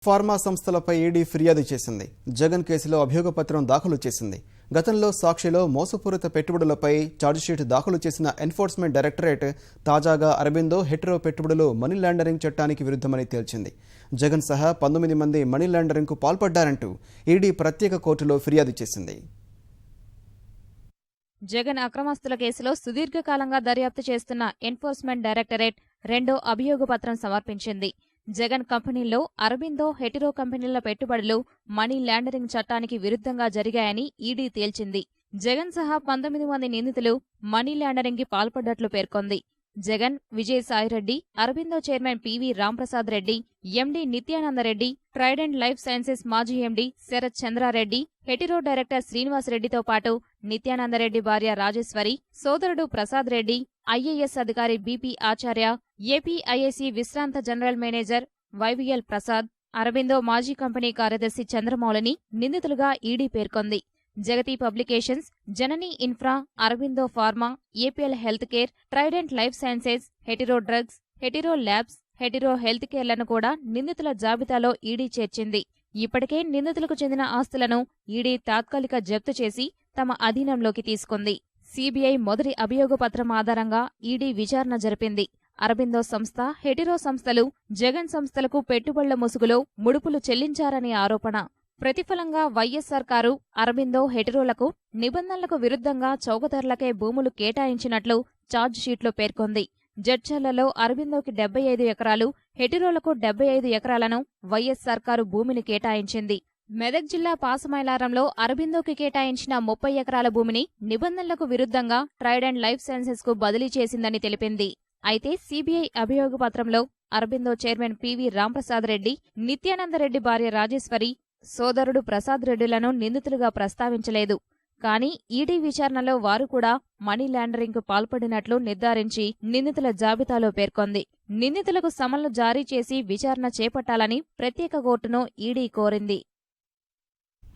Pharma సంస్థలపై ED ఫిర్యాదు చేసింది. జగన్ కేసులో అభియోగపత్రం దాఖలు చేసింది. గతంలో సాక్షిలో మోసపూరిత పెట్టుబడులపై ఛార్జిషీట్ దాఖలు చేసిన ఎన్ఫోర్స్మెంట్ డైరెక్టరేట్ తాజాగా అరబిందో హెటెరో పెట్టుబడులు మనీ లాండరింగ్ చట్టానికి విరుద్ధమని తేల్చింది. జగన్ సహా 19 మంది మనీ లాండరింగ్కు పాల్పడ్డారంటూ ఈడీ ప్రత్యేక కోర్టులో ఫిర్యాదు చేసింది. జగన్ అక్రమాస్తుల కేసులో సుదీర్ఘకాలంగా దర్యాప్తు చేస్తున్న ఎన్ఫోర్స్మెంట్ డైరెక్టరేట్ రెండో అభియోగపత్రం సమర్పించింది. జగన్ కంపెనీల్లో అరబిందో హెటెరో కంపెనీల పెట్టుబడులు మనీ లాండరింగ్ చట్టానికి విరుద్ధంగా జరిగాయని ఈడీ తేల్చింది. జగన్ సహా 19 మంది నిందితులు మనీ లాండరింగ్కి పాల్పడ్డట్లు పేర్కొంది. Jagan, Vijayasai Reddy, Aurobindo chairman PV Ramprasad Reddy, MD Nityananda Reddy, Trident life sciences మాజీ MD Sarath Chandra Reddy, Hetero director శ్రీనివాసరెడ్డితో పాటు నిత్యానందరెడ్డి భార్య రాజేశ్వరి, సోదరుడు ప్రసాద్ రెడ్డి, ఐఏఎస్ అధికారి బీపీ ఆచార్య, ఏపీఐఐసి విశ్రాంత general manager YVL Prasad, Aurobindo మాజీ కంపెనీ కార్యదర్శి చంద్రమౌళిని నిందితులుగా ఈడీ పేర్కొంది. Jagati publications, Janani infra, Aurobindo pharma, APL health care, Trident life sciences, Hetero drugs, Hetero labs, Hetero health కేర్లను కూడా నిందితుల జాబితాలో ఈడీ చేర్చింది. ఇప్పటికే నిందితులకు చెందిన ఆస్తులను ఈడీ తాత్కాలిక జప్తు చేసి తమ అధీనంలోకి తీసుకుంది. సీబీఐ మొదటి అభియోగపత్రం ఆధారంగా ఈడీ విచారణ జరిపింది. అరబిందో సంస్థ, హెటెరో సంస్థలు జగన్ సంస్థలకు పెట్టుబడుల ముసుగులో ముడుపులు చెల్లించారనే ఆరోపణ. ప్రతిఫలంగా వైఎస్సార్ కారు అరబిందో హెటెరోలకు నిబంధనలకు విరుద్ధంగా చౌకధరలకే భూములు కేటాయించినట్లు ఛార్జిషీట్లో పేర్కొంది. జడ్చర్లలో అరబిందోకి 75 ఎకరాలు, హెటెరోలకు 75 ఎకరాలను వైఎస్సార్ కారు భూమిని కేటాయించింది. మెదక్ జిల్లా పాసమైలారంలో అరబిందోకి కేటాయించిన 30 ఎకరాల భూమిని నిబంధనలకు విరుద్ధంగా ట్రైడెంట్ లైఫ్ సైన్సెస్ కు బదిలీ చేసిందని తెలిపింది. అయితే సీబీఐ అభియోగపత్రంలో అరబిందో చైర్మన్ పివి రాంప్రసాద్ రెడ్డి, నిత్యానందరెడ్డి భార్య రాజేశ్వరి, సోదరుడు ప్రసాద్ రెడ్డిలను నిందితులుగా ప్రస్తావించలేదు. కానీ ఈడీ విచారణలో వారు కూడా మనీ లాండరింగ్కు పాల్పడినట్లు నిర్ధారించి నిందితుల జాబితాలో పేర్కొంది. నిందితులకు సమన్లు జారీ చేసి విచారణ చేపట్టాలని ప్రత్యేక కోర్టును ఈడీ కోరింది.